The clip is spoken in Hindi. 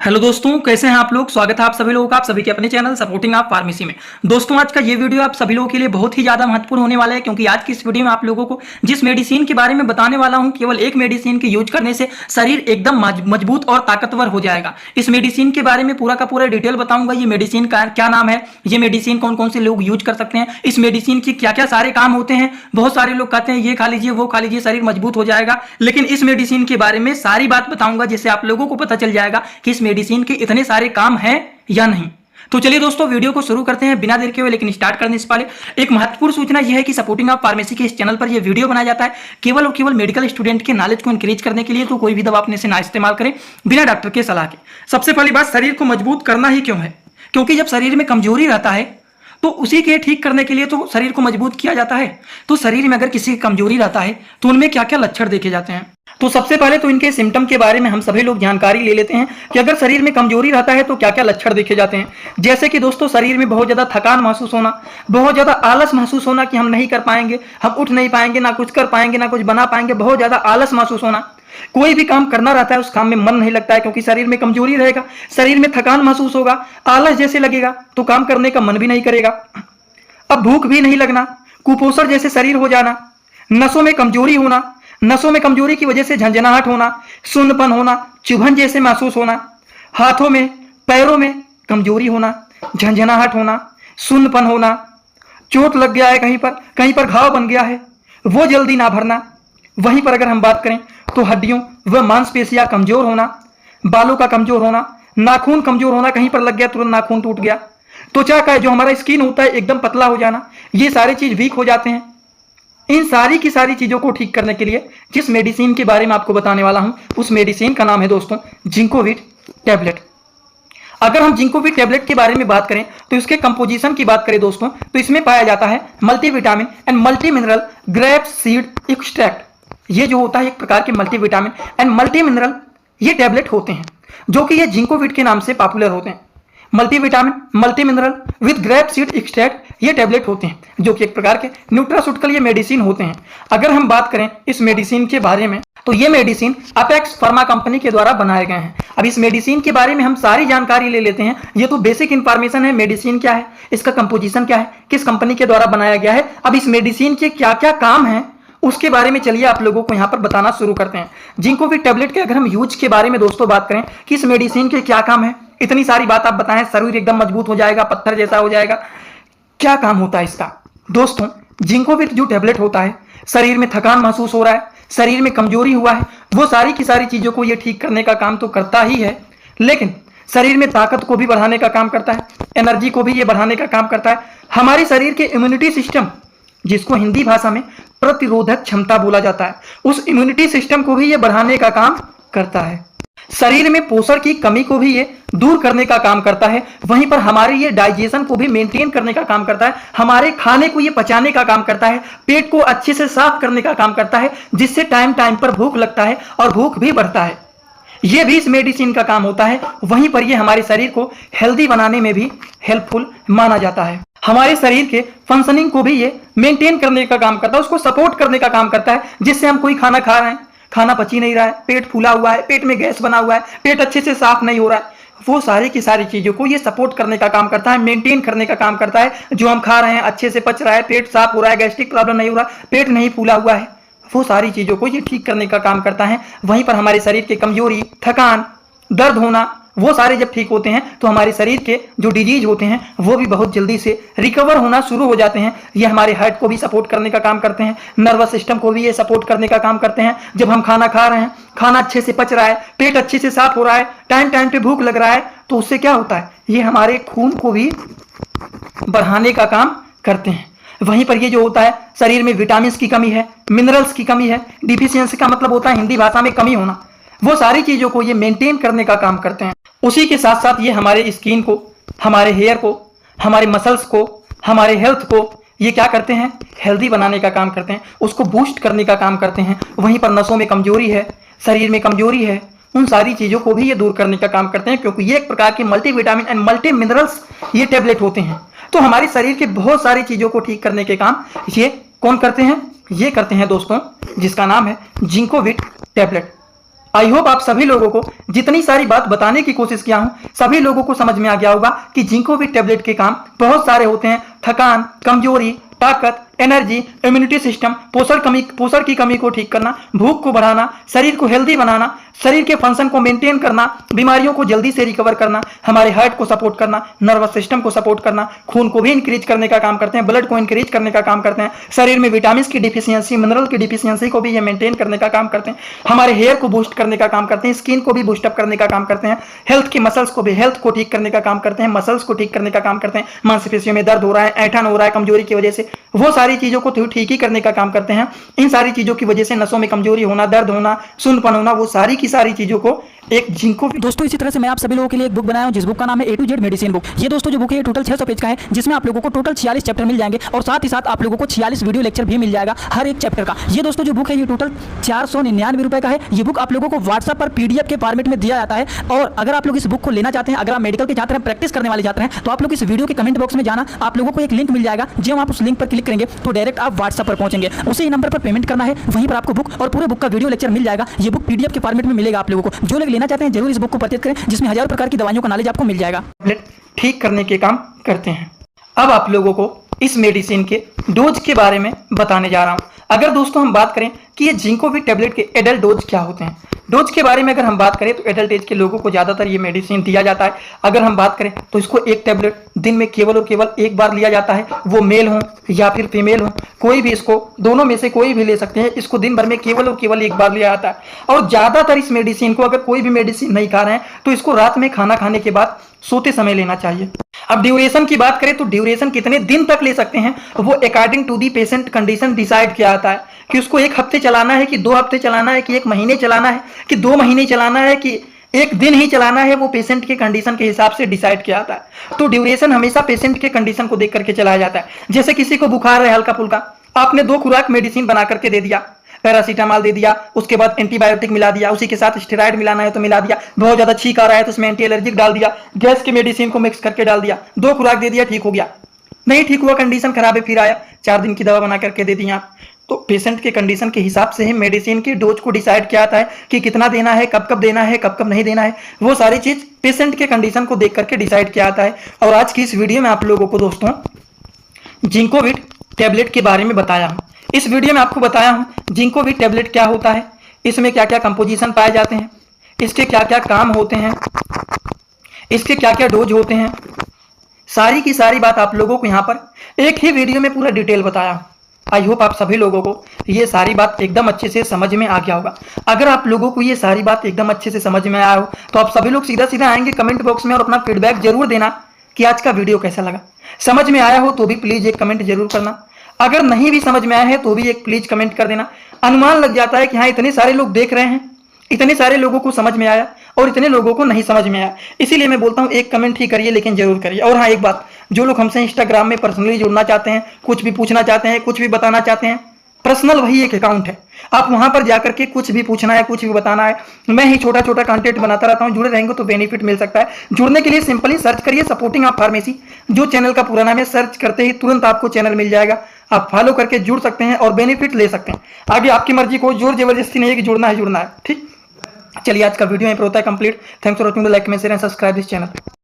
हेलो दोस्तों, कैसे हैं आप लोग। स्वागत है आप सभी लोगों का आप सभी के अपने चैनल सपोर्टिंग आप फार्मेसी में। दोस्तों, आज का ये वीडियो आप सभी लोगों के लिए बहुत ही ज्यादा महत्वपूर्ण होने वाला है, क्योंकि आज की इस वीडियो में आप लोगों को जिस मेडिसिन के बारे में बताने वाला हूं, केवल एक मेडिसिन के यूज करने से शरीर एकदम मजबूत और ताकतवर हो जाएगा। इस मेडिसिन के बारे में पूरा का पूरा डिटेल बताऊंगा। ये मेडिसिन का क्या नाम है, ये मेडिसिन कौन कौन से लोग यूज कर सकते हैं, इस मेडिसिन की क्या क्या सारे काम होते हैं। बहुत सारे लोग कहते हैं ये खा लीजिए वो खा लीजिए शरीर मजबूत हो जाएगा, लेकिन इस मेडिसिन के बारे में सारी बात बताऊंगा, जिससे आप लोगों को पता चल जाएगा कि इस मेडिसिन के इतने सारे काम हैं या नहीं। तो चलिए दोस्तों, वीडियो को शुरू करते हैं बिना देर के हुए। लेकिन स्टार्ट करने से पहले एक महत्वपूर्ण सूचना यह है कि सपोर्टिंग ऑफ फार्मेसी के इस चैनल पर यह वीडियो बनाया जाता है केवल और केवल मेडिकल स्टूडेंट के नॉलेज को इंक्रीज करने के लिए। तो कोई भी दवा अपने से ना इस्तेमाल करें बिना डॉक्टर के सलाह के। सबसे पहली बात, शरीर को मजबूत करना ही क्यों है, क्योंकि जब शरीर में कमजोरी रहता है तो उसी के ठीक करने के लिए तो शरीर को मजबूत किया जाता है। तो शरीर में अगर किसी की कमजोरी रहता है तो उनमें क्या क्या लक्षण देखे जाते हैं। तो सबसे पहले तो इनके सिम्टम के बारे में हम सभी लोग जानकारी ले लेते हैं कि अगर शरीर में कमजोरी रहता है तो क्या क्या लक्षण देखे जाते हैं। जैसे कि दोस्तों, शरीर में बहुत ज्यादा थकान महसूस होना, बहुत ज्यादा आलस महसूस होना कि हम नहीं कर पाएंगे, हम उठ नहीं पाएंगे, ना कुछ कर पाएंगे, ना कुछ बना पाएंगे, बहुत ज्यादा आलस महसूस होना। कोई भी काम करना रहता है उस काम में मन नहीं लगता है, क्योंकि शरीर में कमजोरी रहेगा, शरीर में थकान महसूस होगा, आलस जैसे लगेगा तो काम करने का मन भी नहीं करेगा। अब भूख भी नहीं लगना, कुपोषण जैसे शरीर हो जाना, नसों में कमजोरी होना, नसों में कमजोरी की वजह से झंझनाहट होना, सुन्नपन होना, चुभन जैसे महसूस होना, हाथों में पैरों में कमजोरी होना, झंझनाहट होना, सुन्नपन होना, चोट लग गया है कहीं पर घाव बन गया है वो जल्दी ना भरना। वहीं पर अगर हम बात करें तो हड्डियों व मांसपेशियां कमजोर होना, बालों का कमजोर होना, नाखून कमजोर होना, कहीं पर लग गया तुरंत नाखून टूट गया, त्वचा का जो हमारा स्किन होता है एकदम पतला हो जाना, ये सारी चीज वीक हो जाते हैं। इन सारी की सारी चीजों को ठीक करने के लिए जिस मेडिसिन के बारे में आपको बताने वाला हूं, उस मेडिसिन का नाम है दोस्तों जिंकोविट टैबलेट। अगर हम जिंकोविट टैबलेट के बारे में बात करें तो इसके कंपोजिशन की बात करें दोस्तों, तो इसमें पाया जाता है multivitamin and multi mineral grape seed extract. ये जो होता है एक प्रकार के मल्टीविटामिन एंड मल्टी मिनरल ये टैबलेट होते हैं, जो कि ये जिंकोविट के नाम से पॉपुलर होते हैं। Multivitamin multi mineral with grape seed extract ये टैबलेट होते हैं, जो कि एक प्रकार के न्यूट्रास्यूटिकल ये मेडिसिन होते हैं। अगर हम बात करें इस मेडिसिन के बारे में, तो ये मेडिसिन अपेक्स फार्मा कंपनी के द्वारा बनाए गए हैं। अब इस मेडिसिन के बारे में हम सारी जानकारी ले लेते हैं। ये तो बेसिक इंफॉर्मेशन है, मेडिसिन क्या है, इसका कंपोजिशन क्या है, किस कंपनी के द्वारा बनाया गया है, अब इस मेडिसिन के क्या क्या काम है, उसके बारे में चलिए आप लोगों को यहाँ पर बताना शुरू करते हैं। जिंकोविट टैबलेट के अगर हम यूज के बारे में दोस्तों बात करें कि इस मेडिसिन के क्या काम है, इतनी सारी बात आप बताएं, शरीर एकदम मजबूत हो जाएगा, पत्थर जैसा हो जाएगा, क्या काम होता है इसका। दोस्तों, जिंकोविट जो टैबलेट होता है, शरीर में थकान महसूस हो रहा है, शरीर में कमजोरी हुआ है, वो सारी की सारी चीजों को ये ठीक करने का काम तो करता ही है, लेकिन शरीर में ताकत को भी बढ़ाने का काम करता है, एनर्जी को भी ये बढ़ाने का काम करता है। हमारे शरीर के इम्यूनिटी सिस्टम, जिसको हिंदी भाषा में प्रतिरोधक क्षमता बोला जाता है, उस इम्यूनिटी सिस्टम को भी ये बढ़ाने का काम करता है। शरीर में पोषण की कमी को भी ये दूर करने का काम करता है। वहीं पर हमारे ये डाइजेशन को भी मेंटेन करने का काम करता है, हमारे खाने को ये पचाने का काम करता है, पेट को अच्छे से साफ करने का काम करता है, जिससे टाइम टाइम पर भूख लगता है और भूख भी बढ़ता है। ये भी इस मेडिसिन का काम होता है। वहीं पर ये हमारे शरीर को हेल्दी बनाने में भी हेल्पफुल माना जाता है। हमारे शरीर के फंक्शनिंग को भी ये मेंटेन करने का काम करता है, उसको सपोर्ट करने का काम करता है, जिससे हम कोई खाना खा रहे हैं, खाना पची नहीं रहा है, पेट फूला हुआ है, पेट में गैस बना हुआ है, पेट अच्छे से साफ नहीं हो रहा है, वो सारी की सारी चीजों को ये सपोर्ट करने का काम करता है, मेंटेन करने का काम करता है। जो हम खा रहे हैं अच्छे से पच रहा है, पेट साफ हो रहा है, गैस्ट्रिक प्रॉब्लम नहीं हो रहा, पेट नहीं फूला हुआ है, वो सारी चीजों को ये ठीक करने का काम करता है। वहीं पर हमारे शरीर की कमजोरी, थकान, दर्द होना, वो सारे जब ठीक होते हैं तो हमारे शरीर के जो डिजीज होते हैं वो भी बहुत जल्दी से रिकवर होना शुरू हो जाते हैं। ये हमारे हार्ट को भी सपोर्ट करने का काम करते हैं, नर्वस सिस्टम को भी ये सपोर्ट करने का काम करते हैं। जब हम खाना खा रहे हैं, खाना अच्छे से पच रहा है, पेट अच्छे से साफ हो रहा है, टाइम टाइम पे भूख लग रहा है, तो उससे क्या होता है, ये हमारे खून को भी बढ़ाने का काम करते हैं। वहीं पर ये जो होता है, शरीर में विटामिन की कमी है, मिनरल्स की कमी है, डिफिशियंसी का मतलब होता है हिंदी भाषा में कमी होना, वो सारी चीजों को ये मेंटेन करने का काम करते हैं। उसी के साथ साथ ये हमारे स्किन को, हमारे हेयर को, हमारे मसल्स को, हमारे हेल्थ को ये क्या करते हैं, हेल्दी बनाने का काम करते हैं, उसको बूस्ट करने का काम करते हैं। वहीं पर नसों में कमजोरी है, शरीर में कमजोरी है, उन सारी चीजों को भी ये दूर करने का काम करते हैं, क्योंकि ये एक प्रकार के मल्टीविटामिन एंड मल्टी मिनरल्स ये टैबलेट होते हैं। तो हमारे शरीर के बहुत सारी चीजों को ठीक करने के काम ये कौन करते हैं, ये करते हैं दोस्तों, जिसका नाम है जिंकोविट टैबलेट। आई होप आप सभी लोगों को जितनी सारी बात बताने की कोशिश किया हूं, सभी लोगों को समझ में आ गया होगा कि जिंकोविट टेबलेट के काम बहुत सारे होते हैं। थकान, कमजोरी, ताकत, एनर्जी, इम्यूनिटी सिस्टम, पोषण की कमी को ठीक करना, भूख को बढ़ाना, शरीर को हेल्दी बनाना, शरीर के फंक्शन को मेंटेन करना, बीमारियों को जल्दी से रिकवर करना, हमारे हार्ट को सपोर्ट करना, नर्वस सिस्टम को सपोर्ट करना, खून को भी इंक्रीज करने का काम करते हैं, ब्लड को इंक्रीज करने का काम करते हैं, शरीर में विटामिन की डिफिशियंसी, मिनरल की डिफिशियंसी को भी ये मेंटेन करने का काम करते हैं, हमारे हेयर को बूस्ट करने का काम करते हैं, स्किन को भी बूस्टअप करने का काम करते हैं, हेल्थ को ठीक करने का काम करते हैं, मसल्स को ठीक करने का काम करते हैं, मांसपेशियों में दर्द हो रहा है, ऐंठन हो रहा है कमजोरी की वजह से, वो सारी चीजों को ठीक ही करने का काम करते हैं। इन सारी चीजों की वजह से नसों में कमजोरी होना, दर्द होना, सुनपन होना, वो सारी की सारी चीजों को एक जिंको। दोस्तों इसी तरह से मैं आप सभी लोगों के लिए एक बुक बनाया हूं जिस बुक का नाम है A to Z medicine book. ये दोस्तों जो बुक है ये टोटल 600 पेज का है, जिसमें आप लोगों को टोटल 46 चैप्टर मिल जाएंगे और साथ ही साथ आप लोगों को 46 वीडियो लेक्चर भी मिल जाएगा हर एक चैप्टर का। ये दोस्तों जो बुक है ये टोटल 499 रुपए का है। ये बुक आप लोगों को व्हाट्सएप पर PDF के फॉर्मेट में दिया जाता है। और अगर आप लोग इस बुक को लेना चाहते हैं, अगर आप मेडिकल के छात्र हैं, प्रैक्टिस करने वाले छात्र हैं, तो आप लोग इस वीडियो के कमेंट बॉक्स में जाना, आप लोगों को एक लिंक मिल जाएगा। जब आप उस लिंक पर क्लिक करेंगे तो डायरेक्ट आप व्हाट्सएप पर पहुंचेंगे, उसी नंबर पर पेमेंट करना है, वहीं पर आपको बुक और पूरे बुक का वीडियो लेक्चर मिल जाएगा। ये बुक PDF के फॉर्मेट में मिलेगा आप लोगों को। जो लोग लेना चाहते हैं जरूर इस बुक को परचेज करें, जिसमें हजारों प्रकार की दवाइयों का नॉलेज आपको मिल जाएगा। ठीक करने के काम करते हैं। अब आप लोगों को इस मेडिसिन के डोज के बारे में बताने जा रहा हूं। अगर दोस्तों हम बात करें कि ये जिंकोविट टेबलेट के एडल्ट डोज क्या होते हैं, डोज के बारे में अगर हम बात करें तो एडल्ट एज के लोगों को ज़्यादातर ये मेडिसिन दिया जाता है। अगर हम बात करें तो इसको एक टेबलेट दिन में केवल और केवल एक बार लिया जाता है, वो मेल हो या फिर फीमेल हो, कोई भी इसको दोनों में से कोई भी ले सकते हैं। इसको दिन भर में केवल और केवल एक बार लिया जाता है। और ज़्यादातर इस मेडिसिन को अगर कोई भी मेडिसिन नहीं खा रहे हैं तो इसको रात में खाना खाने के बाद सोते समय लेना चाहिए। अब ड्यूरेशन की बात करें तो ड्यूरेशन कितने दिन तक ले सकते हैं वो according to the patient condition decide किया जाता है कि उसको 1 हफ्ते चलाना है कि 2 हफ्ते चलाना है कि 1 महीने चलाना है कि 2 महीने चलाना है कि 1 दिन ही चलाना है, वो पेशेंट के कंडीशन के हिसाब से डिसाइड किया जाता है। तो ड्यूरेशन हमेशा पेशेंट के कंडीशन को देख करके चलाया जाता है। जैसे किसी को बुखार है हल्का फुल्का, आपने 2 खुराक मेडिसिन बना करके दे दिया, पैरासीटामॉल दे दिया, उसके बाद एंटीबायोटिक मिला दिया, उसी के साथ स्टेरॉइड मिलाना है तो मिला दिया, बहुत ज्यादा छींक आ रहा है तो उसमें एंटी एलर्जिक डाल दिया, गैस की मेडिसिन को मिक्स करके डाल दिया, 2 खुराक दे दिया, ठीक हो गया। नहीं ठीक हुआ, कंडीशन खराब है, फिर आया 4 दिन की दवा बना करके दे दी आप। तो पेशेंट के कंडीशन के हिसाब से ही मेडिसिन की डोज को डिसाइड किया जाता है कि कितना देना है, कब कब देना है, कब कब नहीं देना है, वो सारी चीज पेशेंट के कंडीशन को देख करके डिसाइड किया जाता है। और आज की इस वीडियो में आप लोगों को दोस्तों जिंकोविट टेबलेट के बारे में बताया हूं। इस वीडियो में आपको बताया हूं जिंकोविट टेबलेट क्या होता है, इसमें क्या क्या कंपोजिशन पाए जाते हैं, इसके क्या क्या काम होते हैं, इसके क्या क्या डोज होते हैं, सारी की सारी बात आप लोगों को यहाँ पर एक ही वीडियो में पूरा डिटेल बताया। आई होप आप सभी लोगों को ये सारी बात एकदम अच्छे से समझ में आ गया होगा। अगर आप लोगों को ये सारी बात एकदम अच्छे से समझ में आया हो तो आप सभी लोग सीधा सीधा आएंगे कमेंट बॉक्स में और अपना फीडबैक जरूर देना कि आज का वीडियो कैसा लगा। समझ में आया हो तो भी प्लीज एक कमेंट जरूर करना, अगर नहीं भी समझ में आया है तो भी एक प्लीज कमेंट कर देना। अनुमान लग जाता है कि हाँ इतने सारे लोग देख रहे हैं, इतने सारे लोगों को समझ में आया और इतने लोगों को नहीं समझ में आया, इसीलिए मैं बोलता हूँ एक कमेंट ही करिए लेकिन जरूर करिए। और हाँ एक बात, जो लोग हमसे इंस्टाग्राम में पर्सनली जुड़ना चाहते हैं, कुछ भी पूछना चाहते हैं, कुछ भी बताना चाहते हैं, पर्सनल वही एक अकाउंट है, आप वहां पर जाकर के कुछ भी पूछना है, कुछ भी बताना है, मैं ही छोटा छोटा कंटेंट बनाता रहता हूं, जुड़े रहेंगे तो बेनिफिट मिल सकता है। जुड़ने के लिए सिंपली सर्च करिए सपोर्टिंग ऑफ फार्मेसी, जो चैनल का पूरा नाम है, सर्च करते ही तुरंत आपको चैनल मिल जाएगा, आप फॉलो करके जुड़ सकते हैं और बेनिफिट ले सकते हैं। आगे आपकी मर्जी, को जोर जबरदस्ती नहीं है कि जुड़ना है। ठीक, चलिए आज का वीडियो यहीं पर होता है complete. Thanks for watching, like, comment, share and subscribe this channel.